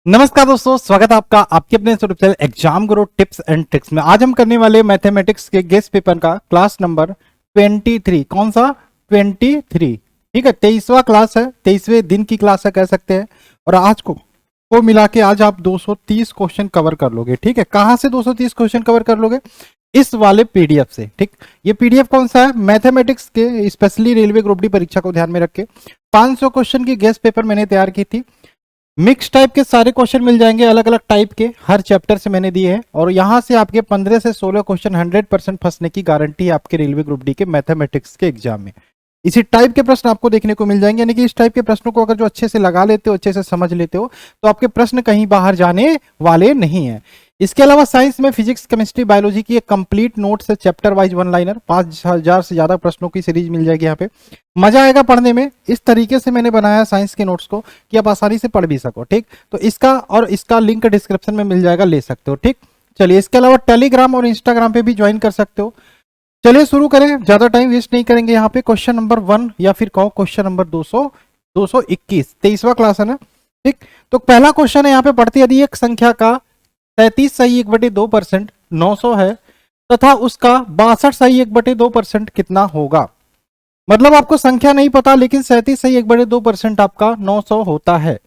नमस्कार दोस्तों, स्वागत है आपका आपके अपने YouTube channel exam Guru tips and tricks में। आज हम करने वाले मैथमेटिक्स के गेस्ट पेपर का क्लास नंबर 23। कौन सा? 23। ठीक है, 23वां क्लास है, 23वें दिन की क्लास है कह सकते हैं। और आज को मिला के आज आप 230 क्वेश्चन कवर कर लोगे। ठीक है, कहाँ से 230 क्वेश्चन कवर कर लोगे? इस वाले पीडीएफ से। ठीक, ये पीडीएफ कौन सा है? मैथमेटिक्स के, स्पेशली रेलवे ग्रुप डी परीक्षा को ध्यान में रख के 500 क्वेश्चन की गेस्ट पेपर मैंने तैयार की थी। मिक्स टाइप के सारे क्वेश्चन मिल जाएंगे, अलग अलग टाइप के हर चैप्टर से मैंने दिए हैं। और यहां से आपके 15 से 16 क्वेश्चन 100% फंसने की गारंटी है आपके रेलवे ग्रुप डी के मैथमेटिक्स के एग्जाम में। इसी टाइप के प्रश्न आपको देखने को मिल जाएंगे, यानी कि इस टाइप के प्रश्नों को अगर जो अच्छे से लगा लेते हो, अच्छे से समझ लेते हो, तो आपके प्रश्न कहीं बाहर जाने वाले नहीं है। इसके अलावा साइंस में फिजिक्स, केमिस्ट्री, बायोलॉजी की एक कंप्लीट नोट्स है, चैप्टर वाइज वन लाइनर, 5000 से ज्यादा प्रश्नों की सीरीज मिल जाएगी। यहाँ पे मजा आएगा पढ़ने में। इस तरीके से मैंने बनाया साइंस के नोट्स को कि आप आसानी से पढ़ भी सको। ठीक, तो इसका लिंक डिस्क्रिप्शन में मिल जाएगा, ले सकते हो। ठीक, चलिए, इसके अलावा टेलीग्राम और इंस्टाग्राम पे भी ज्वाइन कर सकते हो। चलिए शुरू करें, ज्यादा टाइम वेस्ट नहीं करेंगे। यहाँ पे क्वेश्चन नंबर 1 या फिर कहो क्वेश्चन नंबर 221, 23वां क्लास है ना। ठीक, तो पहला क्वेश्चन है यहाँ पे पढ़ते, यदि एक संख्या का 33 सही 1/2% 900 है तथा उसका 62 सही 1/2% कितना होगा? मतलब आपको संख्या नहीं पता, लेकिन 37 सही 1/2% आपका 900 होता है।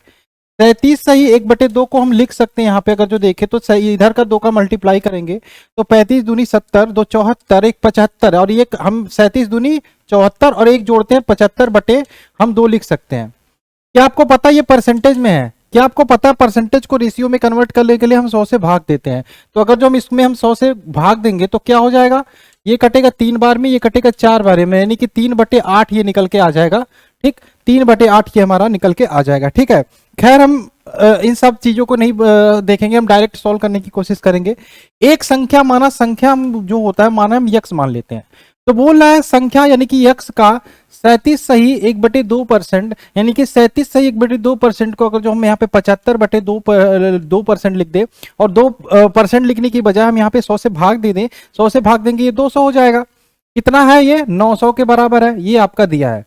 33 सही 1/2 को हम लिख सकते हैं यहाँ पे, अगर जो देखे तो सही इधर का 2 का मल्टीप्लाई करेंगे तो 35 दूनी 70, 2 74, 1 75, और ये हम 37 दूनी 74 और 1 जोड़ते हैं 75 बटे हम 2 लिख सकते हैं। क्या आपको पता ये परसेंटेज में है? क्या आपको पता है परसेंटेज को रेशियो में कन्वर्ट करने के लिए हम 100 से भाग देते हैं? तो अगर जो हम इसमें 100 से भाग देंगे तो क्या हो जाएगा? ये कटेगा 3 बार में, ये कटेगा 4 बार में, यानी कि 3/8 ये निकल के आ जाएगा। ठीक, 3/8 ये हमारा निकल के आ जाएगा। ठीक है, खैर हम इन सब चीजों को नहीं देखेंगे, हम डायरेक्ट सॉल्व करने की कोशिश करेंगे। एक संख्या माना, संख्या हम जो होता है माना हम यक्स मान लेते हैं। तो बोल रहा है संख्या यानी कि यक्स का 37 सही 1/2%, यानी कि 37 सही 1/2% को अगर जो हम यहाँ पे 75/2% लिख दे और 2% लिखने की बजाय हम यहाँ पे 100 से भाग दे दें, 100 से भाग देंगे ये 200 हो जाएगा। कितना है ये? 900 के बराबर है, ये आपका दिया है।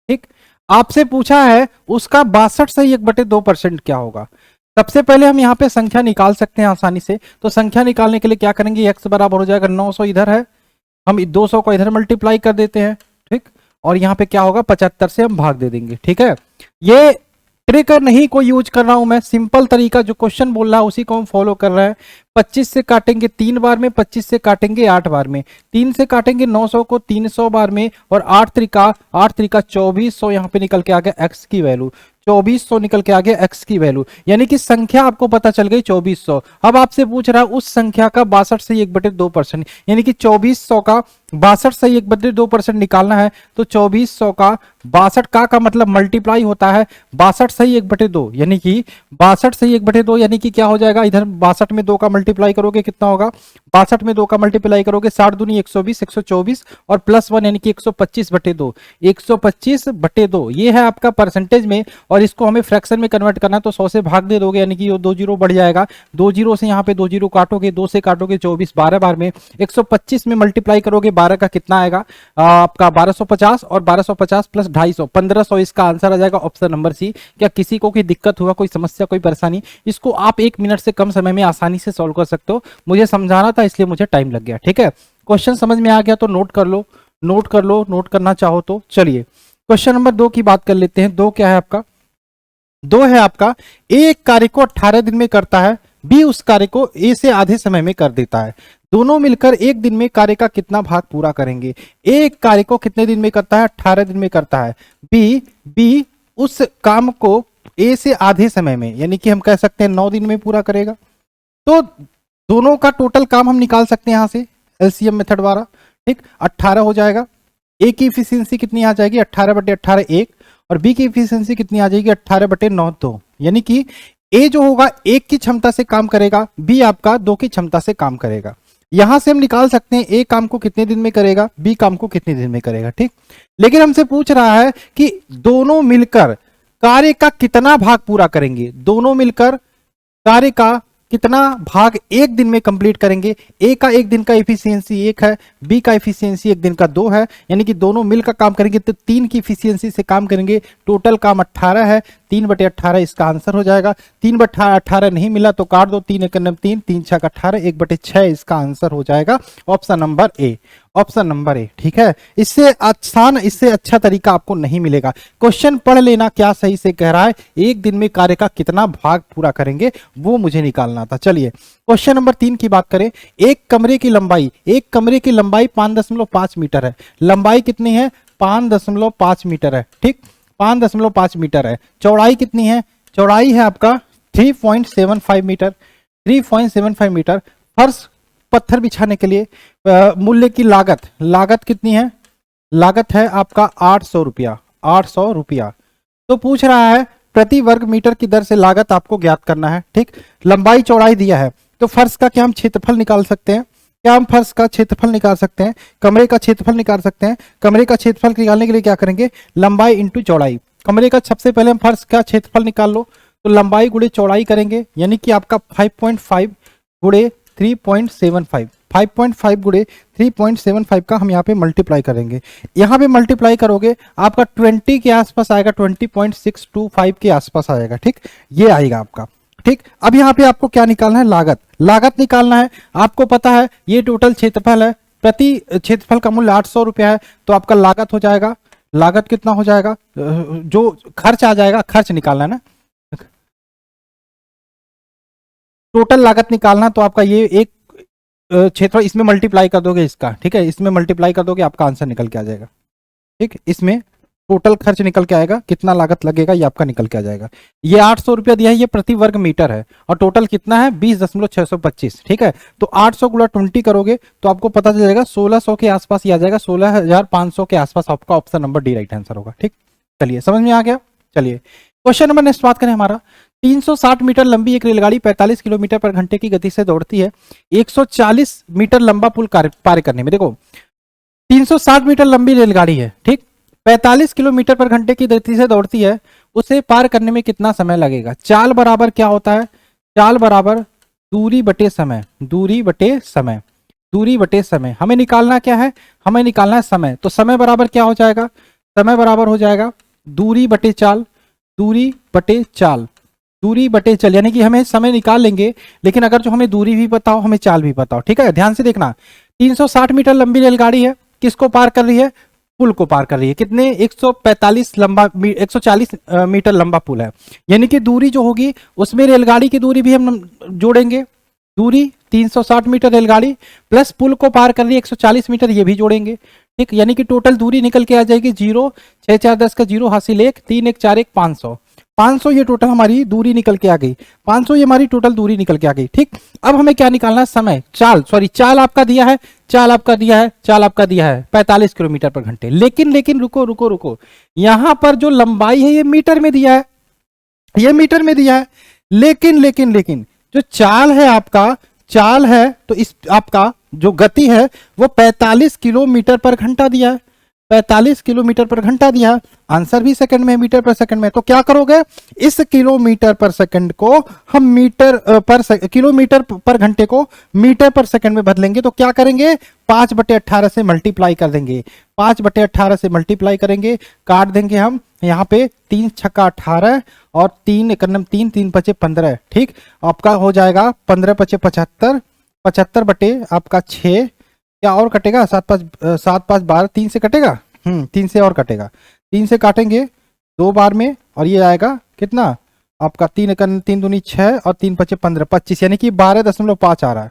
ठीक, आपसे पूछा है उसका 62 सही 1/2% क्या होगा? सबसे पहले हम यहाँ पे संख्या निकाल सकते हैं आसानी से। तो संख्या निकालने के लिए क्या करेंगे? x बराबर हो जाएगा 900 इधर है, हम 200 को इधर मल्टीप्लाई कर देते हैं। ठीक, और यहाँ पे क्या होगा? 75 से हम भाग दे देंगे। ठीक है, ये ट्रिक नहीं कोई यूज कर रहा हूं मैं, सिंपल तरीका जो क्वेश्चन बोल रहा है उसी को हम फॉलो कर रहे हैं। 25 से काटेंगे 3 बार में, 25 से काटेंगे 8 बार में, 3 से काटेंगे 900 को 300 बार में, और 8 त्रिका 2400 यहाँ पे निकल के आ गया x की वैल्यू, 2400 निकल के आ गया x की वैल्यू, यानी कि संख्या आपको पता चल गई 2400। अब आपसे पूछ रहा है उस संख्या का 62 सही 1/2%, यानी कि 2400 का 62 सही 1/2% निकालना है। तो 2400 का 62 का मतलब मल्टीप्लाई होता है 62 सही 1/2, यानी कि 62 सही 1/2, यानी कि क्या हो जाएगा? इधर 62 में 2 का मल्टीप्लाई करोगे कितना होगा? 62 में 2 का मल्टीप्लाई करोगे 60 दूनी 120, 124 और +1 यानी कि 125/2, 125/2 ये है आपका परसेंटेज में। और इसको हमें फ्रैक्शन में कन्वर्ट करना है, तो 100 से भाग दे दोगे, यानी कि 2 जीरो बढ़ जाएगा। 2 जीरो से यहाँ पे 2 जीरो काटोगे, 2 से काटोगे 24, 12 बार में, 125 में मल्टीप्लाई करोगे 12 का कितना आएगा? आपका 1250, और 1250 प्लस 250, 1500 इसका आंसर आ जाएगा, ऑप्शन नंबर सी। क्या किसी को कोई दिक्कत हुआ, कोई समस्या, कोई परेशानी? इसको आप 1 मिनट से कम समय में आसानी से सॉल्व कर सकते हो। मुझे समझाना था इसलिए मुझे टाइम लग गया। ठीक है, क्वेश्चन समझ में आ गया तो नोट कर लो, नोट कर लो, नोट करना चाहो तो। चलिए क्वेश्चन नंबर 2 की बात कर लेते हैं। 2 क्या है आपका? 2 है आपका, ए एक कार्य को 18 दिन में करता है, बी उस कार्य को ए से आधे समय में कर देता है। दोनों मिलकर एक दिन में कार्य का कितना भाग पूरा करेंगे? ए एक कार्य को कितने दिन में करता है? 18 दिन में करता है। बी उस काम को ए से आधे समय में, यानी कि हम कह सकते हैं 9 दिन में पूरा करेगा। तो दोनों का टोटल काम हम निकाल सकते हैं यहां से एलसीएम मेथड द्वारा। ठीक, 18 हो जाएगा। ए की इफिशियंसी कितनी आ जाएगी? 18/18 1, और बी की इफिशियंसी कितनी आ जाएगी? 18/9 2, यानी कि ए जो होगा 1 की क्षमता से काम करेगा, बी आपका 2 की क्षमता से काम करेगा। यहां से हम निकाल सकते हैं ए काम को कितने दिन में करेगा, बी काम को कितने दिन में करेगा। ठीक, लेकिन हमसे पूछ रहा है कि दोनों मिलकर कार्य का कितना भाग पूरा करेंगे। दोनों मिलकर कार्य का कितना भाग एक दिन में कंप्लीट करेंगे। ए का एक दिन का एफिशिएंसी 1 है, बी का एफिशिएंसी एक दिन का 2 है, यानी कि दोनों मिलकर काम करेंगे तो 3 की एफिशिएंसी से काम करेंगे। टोटल काम 18 है, 3/18 इसका आंसर हो जाएगा। 3/18 नहीं मिला तो काट दो, 3 एकम 3, 3 6 18, 1/6 इसका आंसर हो जाएगा option number A. Option number A, ठीक है। इससे आसान, इससे अच्छा तरीका आपको नहीं मिलेगा। क्वेश्चन पढ़ लेना क्या सही से कह रहा है, एक दिन में कार्य का कितना भाग पूरा करेंगे वो मुझे निकालना था। चलिए क्वेश्चन नंबर 3 की बात करें। एक कमरे की लंबाई 5.5 मीटर है। लंबाई कितनी है? 5.5 मीटर है, ठीक, 5.5 मीटर है। चौड़ाई कितनी है? चौड़ाई है आपका 3.75 मीटर, 3.75 मीटर। फर्श पत्थर बिछाने के लिए मूल्य की लागत कितनी है? लागत है आपका 800 रुपया, 800 रुपया। तो पूछ रहा है प्रति वर्ग मीटर की दर से लागत आपको ज्ञात करना है, ठीक। लंबाई चौड़ाई दिया है तो फर्श का क्या हम क्षेत्रफल निकाल सकते हैं? क्या हम फर्श का क्षेत्रफल निकाल सकते हैं? कमरे का क्षेत्रफल निकाल सकते हैं। कमरे का क्षेत्रफल निकालने के लिए क्या करेंगे? लंबाई इंटू चौड़ाई। कमरे का सबसे पहले हम फर्श का क्षेत्रफल निकाल लो तो लंबाई गुणे चौड़ाई करेंगे, यानी कि आपका 5.5 गुणे 3.75, 5.5 गुणे 3.75 का हम यहाँ पे मल्टीप्लाई करेंगे। यहाँ पे मल्टीप्लाई करोगे आपका 20 के आसपास आएगा, 20.625 के आसपास आएगा, ठीक, ये आएगा आपका, ठीक। अब यहाँ पे आपको क्या निकालना है? लागत निकालना है। आपको पता है ये टोटल क्षेत्रफल है, प्रति क्षेत्रफल का मूल्य 800 रुपया है, तो आपका लागत हो जाएगा, लागत कितना हो जाएगा? जो खर्च आ जाएगा, खर्च निकालना है ना, टोटल लागत निकालना, तो आपका ये एक क्षेत्र इसमें मल्टीप्लाई कर दोगे इसका, ठीक है, इसमें मल्टीप्लाई कर दोगे आपका आंसर निकल के आ जाएगा, ठीक। इसमें टोटल खर्च निकल के आएगा, कितना लागत लगेगा ये आपका निकल के आ जाएगा। ये 800 रुपया दिया है, ये प्रति वर्ग मीटर है और टोटल कितना है? 20.625, ठीक है। तो 800 गुणा 20 करोगे तो आपको पता चल जाएगा 1600 के आसपास ही आ जाएगा, 16,500 के आसपास आपका option number D right answer होगा, ठीक। चलिए समझ में आ गया। चलिए क्वेश्चन नंबर नेक्स्ट बात करें हमारा। 360 मीटर लंबी एक रेलगाड़ी 45 किलोमीटर पर घंटे की गति से दौड़ती है। 140 मीटर लंबा पुल पार करने में, देखो 360 मीटर लंबी रेलगाड़ी है, ठीक, 45 किलोमीटर पर घंटे की गति से दौड़ती है, उसे पार करने में कितना समय लगेगा? चाल बराबर क्या होता है? चाल बराबर दूरी बटे समय, दूरी बटे समय, दूरी बटे समय। हमें निकालना क्या है? हमें निकालना है समय। तो समय बराबर क्या हो जाएगा? समय बराबर हो जाएगा दूरी बटे चाल, दूरी बटे चाल, दूरी बटे चाल, यानी कि हमें समय निकाल लेंगे, लेकिन अगर जो हमें दूरी भी पता हो, हमें चाल भी पता हो, ठीक है। ध्यान से देखना, 360 मीटर लंबी रेलगाड़ी है, किसको पार कर रही है? पुल को पार कर रही है। कितने? 140 मीटर लंबा पुल है, यानी कि दूरी जो होगी उसमें रेलगाड़ी की दूरी भी हम जोड़ेंगे। दूरी 360 मीटर रेलगाड़ी प्लस पुल को पार कर रही है 140 मीटर, ये भी जोड़ेंगे, ठीक। यानी कि टोटल दूरी निकल के आ जाएगी 0, 6 4 10 का 0 हासिल 1, 3 1 4 1 500, 500 ये टोटल हमारी दूरी निकल के आ गई, 500 ये हमारी टोटल दूरी निकल के आ गई, ठीक। अब हमें क्या निकालना है? समय। चाल आपका दिया है, चाल आपका दिया है 45 किलोमीटर पर घंटे, लेकिन रुको, यहां पर जो लंबाई है ये मीटर में दिया है, ये मीटर में दिया है, लेकिन जो चाल है तो इस आपका जो गति है वो 45 किलोमीटर पर घंटा दिया है, 45 किलोमीटर पर घंटा दिया है। आंसर भी सेकंड में, मीटर पर सेकंड में, तो क्या करोगे? इस किलोमीटर पर सेकंड को हम किलोमीटर पर घंटे को मीटर पर सेकंड में बदलेंगे, तो क्या करेंगे? 5/18 से मल्टीप्लाई कर देंगे, 5/18 से मल्टीप्लाई करेंगे, काट देंगे हम यहाँ पे 3 छक्का 18 और 3 एकम 3, 3 पचे 15, ठीक। आपका हो जाएगा 15 पचे 75, 75 बटे आपका 6, क्या और कटेगा? 7 5 12, 3 से कटेगा, 3 से और कटेगा, 3 से काटेंगे 2 बार में, और ये आएगा कितना? आपका 3 एकम 3 दूनी 6 और 3 पचे 15, 25, यानी कि 12.5 आ रहा है,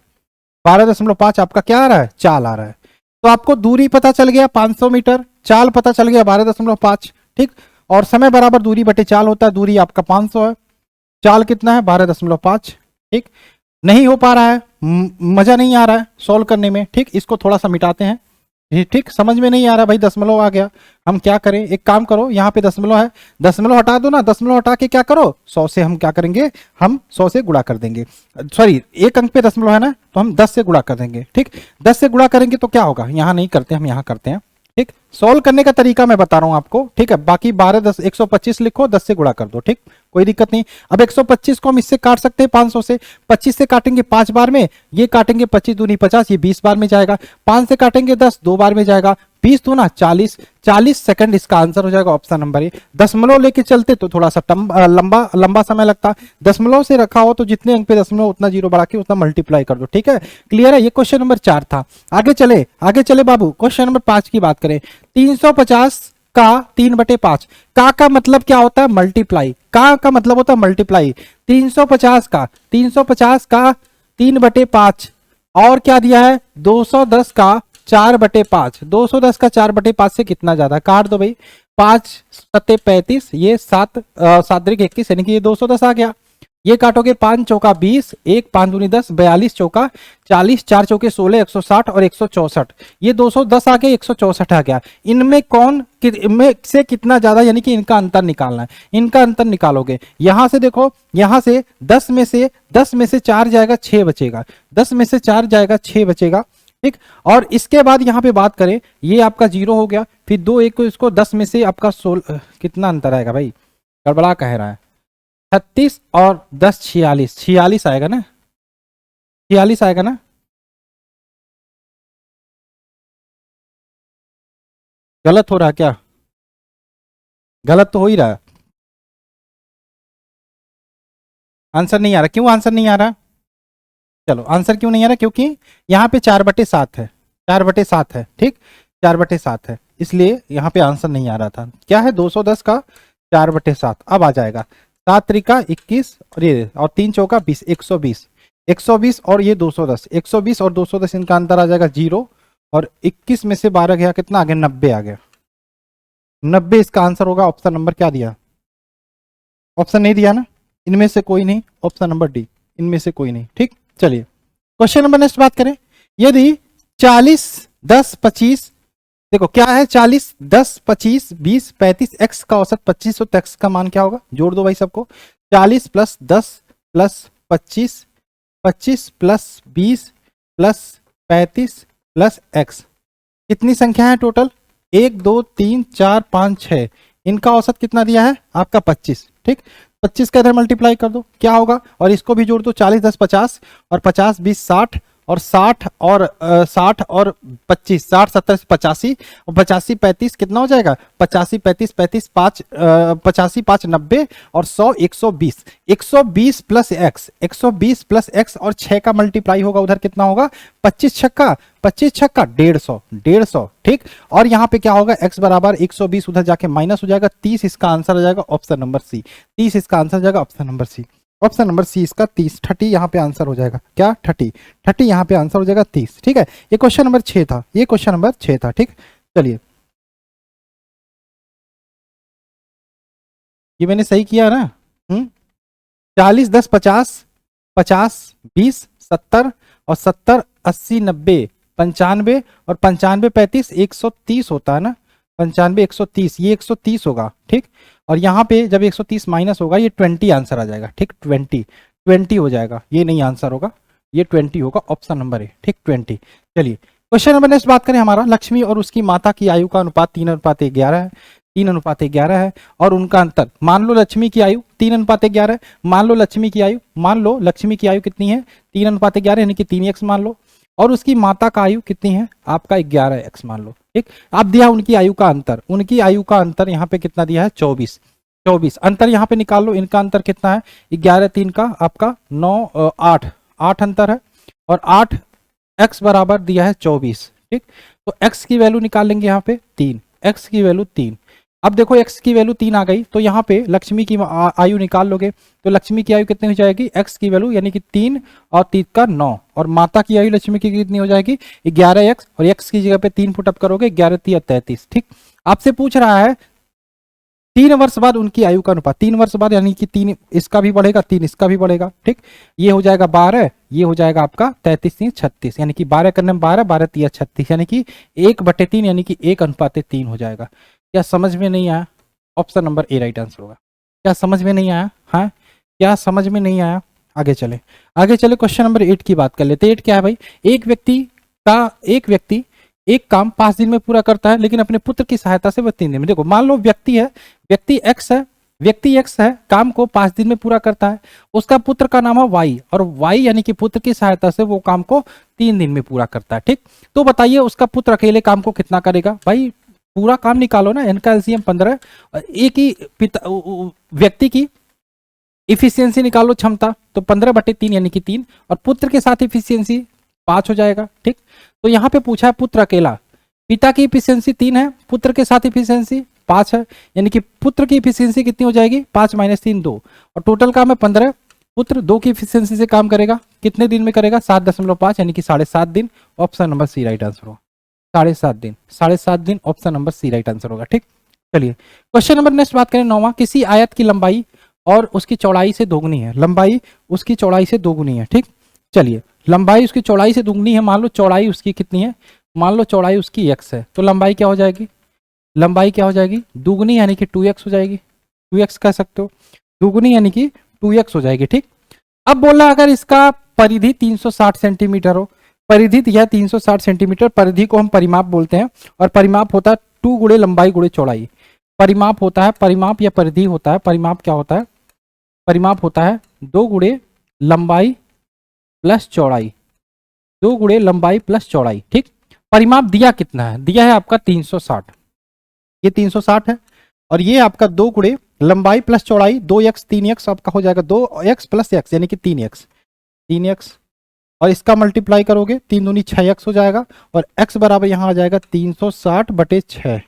12.5 आपका क्या आ रहा है? चाल आ रहा है। तो आपको दूरी पता चल गया 500 मीटर, चाल पता चल गया 12.5, ठीक। और समय बराबर दूरी बटे चाल होता है, दूरी आपका 500 है, चाल कितना है? 12.5, ठीक। नहीं हो पा रहा है, मजा नहीं आ रहा है सॉल्व करने में, ठीक। इसको थोड़ा सा मिटाते हैं, ठीक। समझ में नहीं आ रहा भाई, दशमलव आ गया, हम क्या करें? एक काम करो, यहाँ पे दशमलव है, दशमलव हटा दो ना, दशमलव हटा के क्या करो? 100 से हम क्या करेंगे? हम 100 से गुणा कर देंगे, सॉरी एक अंक पे दशमलव है ना, तो हम 10 से गुणा कर देंगे, ठीक। 10 से गुणा करेंगे तो क्या होगा? यहाँ नहीं करते, हम यहाँ करते हैं, ठीक। सॉल्व करने का तरीका मैं बता रहा हूँ आपको, ठीक है। बाकी 12 10 125 लिखो, 10 से गुणा कर दो, ठीक। कोई दिक्कत नहीं। अब 125 को हम इससे काट सकते हैं 500 से, 25 से काटेंगे 5 बार में, ये काटेंगे 25 दूनी 50, ये 20 बार में जाएगा। 5 से काटेंगे 10, 2 बार में जाएगा। 20 दूना 40, 40 सेकंड इसका आंसर हो जाएगा ऑप्शन नंबर ए। दशमलव लेके चलते तो थोड़ा सा लंबा लंबा समय लगता, दशमलव से रखा हो तो जितने अंक पे दशमलव उतना जीरो बढ़ा के उतना मल्टीप्लाई कर दो, ठीक है। क्लियर है, ये क्वेश्चन नंबर 4 था। आगे चले बाबू, क्वेश्चन नंबर 5 की बात करें। 350 का 3/5, का मतलब क्या होता है? मल्टीप्लाई। का मतलब होता है मल्टीप्लाई। 350 का 3/5 और क्या दिया है? 210 का 4/5। 210 का 4/5 से कितना ज्यादा? काट दो भाई, 5 सत्ते 35, ये 7 7 21 यानी कि ये 210 आ गया। ये काटोगे 5 चौका 20, 1 5 दूनी 10, 42 चौका 40, 4 चौके 16, 160 और 164। ये 210 आ गया, 164 आ गया। इनमें कौन में से कितना ज्यादा, यानी कि इनका अंतर निकालना है। इनका अंतर निकालोगे, यहां से देखो, यहां से 10 में से 4 जाएगा 6 बचेगा, 10 में से 4 जाएगा 6 बचेगा, ठीक। और इसके बाद यहां पे बात करें, ये आपका 0 हो गया, फिर 2 1 को इसको 10 में से आपका 16, कितना अंतर आएगा भाई? गड़बड़ा कह रहा है। 36 और 10 46, 46 आएगा ना, 46 आएगा ना। गलत हो रहा है क्या? गलत तो हो ही रहा है। आंसर नहीं आ रहा, क्यों आंसर नहीं आ रहा? चलो, आंसर क्यों नहीं आ रहा? क्योंकि यहाँ पे 4/7 है, 4/7 है, ठीक, 4/7 है, इसलिए यहाँ पे आंसर नहीं आ रहा था। क्या है? 210 का 4/7। अब आ जाएगा 7 त्रिका 21 और ये और 3 चौका 20, 120, 120 और ये 210, 120 और 210 इनका अंतर आ जाएगा 0 और 21 में से 12 गया, कितना आ गया? 90 आ गया। 90 इसका आंसर होगा। ऑप्शन नंबर क्या दिया? ऑप्शन नहीं दिया ना, इनमें से कोई नहीं, ऑप्शन नंबर डी, इनमें से कोई नहीं, ठीक। चलिए क्वेश्चन नंबर नेक्स्ट बात करें। यदि 40 10 25, देखो क्या है? 40 10 25 20 35, एक्स का औसत 25 हो तो एक्स का मान क्या होगा? जोड़ दो भाई सबको। 40 + 10 + 25, 25 + 20 + 35 + एक्स। कितनी संख्या है टोटल? 1 2 3 4 5 6। इनका औसत कितना दिया है? आपका 25, ठीक। 25 का इधर मल्टीप्लाई कर दो, क्या होगा? और इसको भी जोड़ दो। 40 10 50 और 50 20 60 और 60 और 60 और 25, 60 70 85 और 85 35, कितना हो जाएगा? 85 35 35 5 85 5 90 और 100 120, 120 + एक्स, 120 + एक्स और 6 का मल्टीप्लाई होगा, उधर कितना होगा? 25 छक्का 150, 150, ठीक। और यहाँ पे क्या होगा? x बराबर 120 उधर जाके माइनस हो जाएगा, 30 इसका आंसर आ जाएगा ऑप्शन नंबर सी। 30 इसका आंसर जाएगा option number C. Option number C इसका 30, 30 यहाँ पे आंसर हो जाएगा। क्या? 30, 30 यहाँ पे आंसर हो जाएगा 30, ठीक है। ये क्वेश्चन नंबर 6 था, ये क्वेश्चन नंबर 6 था, ठीक। चलिए, ये मैंने सही किया ना? 40 10 50, 50 20 70 और 70 80 90 95 और 95 35 130 होता है ना। 95 130, ये 130 होगा, ठीक। और यहाँ पे जब 130 माइनस होगा, ये 20 आंसर आ जाएगा, ठीक। 20 हो जाएगा, ये नहीं आंसर होगा, ये 20 होगा, ऑप्शन नंबर ए, ठीक, 20। चलिए क्वेश्चन नंबर नेक्स्ट बात करें हमारा। लक्ष्मी और उसकी माता की आयु का अनुपात 3:11 है, 3:11 है। और उनका अंतर, मान लो लक्ष्मी की आयु 3:11 है, मान लो लक्ष्मी की आयु कितनी है? 3:11 यानी कि 3x मान लो। और उसकी माता का आयु कितनी है? आपका 11x मान लो, ठीक। अब दिया उनकी आयु का अंतर, यहाँ पे कितना दिया है? 24, 24। अंतर यहाँ पे निकाल लो, इनका अंतर कितना है? 11 3 का आपका 9 8 अंतर है। और 8x बराबर दिया है 24, ठीक। तो x की वैल्यू निकाल लेंगे यहाँ पे 3, x की वैल्यू 3। अब देखो x की वैल्यू 3 आ गई, तो यहाँ पे लक्ष्मी की आयु निकाल लोगे, तो लक्ष्मी की आयु कितनी हो जाएगी? x की वैल्यू यानी कि 3 और 3 का 9, और माता की आयु लक्ष्मी की कितनी हो जाएगी? 11x, और x की जगह पे 3 पुटअप करोगे, 11 3 33, ठीक। आपसे पूछ रहा है 3 वर्ष बाद उनकी आयु का अनुपात, 3 वर्ष बाद यानी कि 3 इसका भी बढ़ेगा, 3 इसका भी बढ़ेगा, ठीक। ये हो जाएगा 12, ये हो जाएगा आपका 33 3 36, यानी कि 12 करने में 12 12 3 36, यानी कि 1/3 यानी कि 1:3 हो जाएगा। क्या समझ में नहीं आया? Option number A right answer होगा। क्या समझ में नहीं आया? हाँ, क्या समझ में नहीं आया? आगे चले क्वेश्चन नंबर 8 की बात कर लेते हैं। 8 क्या है भाई? एक व्यक्ति एक काम 5 दिन में पूरा करता है, लेकिन अपने पुत्र की सहायता से वह 3 दिन में। देखो मान लो व्यक्ति एक्स है, व्यक्ति एक्स है, काम को 5 दिन में पूरा करता है, उसका पुत्र का नाम है वाई, और वाई यानी कि पुत्र की सहायता से वो काम को 3 दिन में पूरा करता है। ठीक, तो बताइए उसका पुत्र अकेले काम को कितना करेगा। भाई पूरा काम निकालो ना, इनका एलसीएम 15, एक ही पिता व्यक्ति की इफिशियंसी निकालो क्षमता, तो 15/3 यानी कि 3, और पुत्र के साथ इफिशियंसी 5 हो जाएगा। ठीक, तो यहाँ पे पूछा है पुत्र अकेला, पिता की इफिशियंसी 3 है, पुत्र के साथ इफिशियंसी 5 है, यानी कि पुत्र की इफिशियंसी कितनी हो जाएगी, 5 - 3 2, और टोटल काम है 15। पुत्र 2 की इफिशियंसी से काम करेगा, कितने दिन में करेगा, 7.5 यानी कि 7.5 दिन। Option number C right answer होगा, 7.5 दिन, 7.5 दिन, option number C right answer होगा। ठीक, चलिए क्वेश्चन नंबर नेक्स्ट बात करें 9वां, किसी आयत की लंबाई और उसकी चौड़ाई से दोगुनी है, लंबाई उसकी चौड़ाई से दोगुनी है। ठीक, चलिए लंबाई उसकी चौड़ाई से दोगुनी है, मान लो चौड़ाई उसकी कितनी है, मान लो चौड़ाई उसकी x है, तो लंबाई क्या हो जाएगी, लंबाई क्या हो जाएगी, दुगुनी यानी कि 2x हो जाएगी, 2x कह सकते हो, दुगुनी यानी कि 2x हो जाएगी। ठीक, अब बोला अगर इसका परिधि 360 सेंटीमीटर हो, परिधि यह 360 सेंटीमीटर, परिधि को हम परिमाप बोलते हैं, और परिमाप होता है 2 गुणे लंबाई गुणे चौड़ाई। परिमाप होता है, परिमाप या परिधि होता है, परिमाप क्या होता है, परिमाप होता है 2 गुणे लंबाई प्लस चौड़ाई, 2 गुणे लंबाई प्लस चौड़ाई। ठीक, परिमाप दिया कितना है, दिया है आपका 360, ये 360 है, और ये आपका 2 गुणे लंबाई प्लस चौड़ाई 2x 3x आपका हो जाएगा, 2x प्लस x यानी कि 3x, और इसका मल्टीप्लाई करोगे 3 दूनी 6x हो जाएगा, और x बराबर यहाँ आ जाएगा 360/6,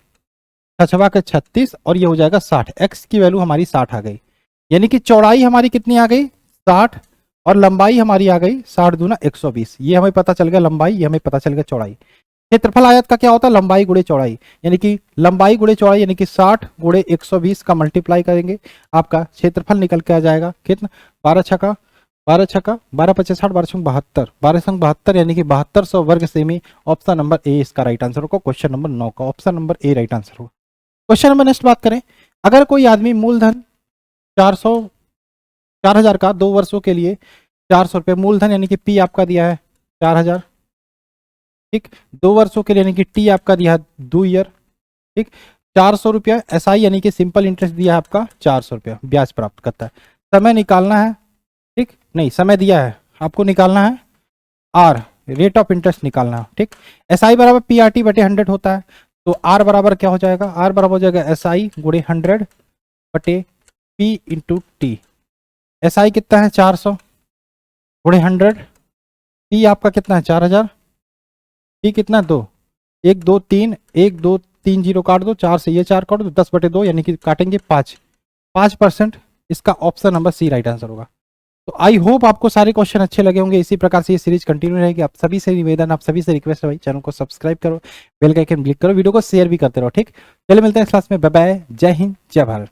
6 के 36, और ये हो जाएगा 60, x की वैल्यू हमारी 60 आ गई, यानी कि चौड़ाई हमारी कितनी आ गई 60, और लंबाई हमारी आ गई 60 दूना 120, ये हमें पता चल गया लंबाई, ये हमें पता चल गया चौड़ाई। क्षेत्रफल आयत का क्या होता है, लंबाई गुणे चौड़ाई, यानी कि लंबाई गुणे चौड़ाई यानी कि 60 गुणे 120 का मल्टीप्लाई करेंगे, आपका क्षेत्रफल निकल के आ जाएगा कितना, 12 छका 12 छका 12 × 50 60 12 × 72, 12 × 72 यानी कि 7200 वर्ग सेमी। ऑप्शन नंबर ए इसका राइट आंसर होगा, क्वेश्चन नंबर 9 का option number A right answer होगा। क्वेश्चन नंबर नेक्स्ट बात करें, अगर कोई आदमी मूलधन 4000 का 2 वर्षों के लिए 400 रुपये मूलधन यानी कि पी आपका दिया है 4000, ठीक, 2 वर्षों के लिए यानी कि टी आपका दिया है 2 ईयर, ठीक, 400 रुपया एसआई यानी कि सिंपल इंटरेस्ट दिया है आपका 400 रुपया ब्याज प्राप्त करता है। समय निकालना है, ठीक, नहीं समय दिया है, आपको निकालना है आर, रेट ऑफ इंटरेस्ट निकालना है। ठीक, एसआई बराबर पी आर टी बटे 100 होता है, तो आर बराबर क्या हो जाएगा, आर बराबर हो जाएगा एसआई गुणे 100 बटे पी इंटू टी। एसआई कितना है 400 गुणे 100, पी आपका कितना है 4000, टी कितना 2, 1 2 3 1 2 3 0 काट दो, 4 से ये 4 काट दो, 10/2 यानी कि काटेंगे 5%, इसका option number C right answer होगा। तो आई होप आपको सारे क्वेश्चन अच्छे लगे होंगे, इसी प्रकार से ये सीरीज कंटिन्यू रहेगी। आप सभी से निवेदन, आप सभी से रिक्वेस्ट है भाई चैनल को सब्सक्राइब करो, बेल का आइकन क्लिक करो, वीडियो को शेयर भी करते रहो। ठीक, चलिए मिलते हैं इस क्लास में, बाय बाय, जय हिंद जय भारत।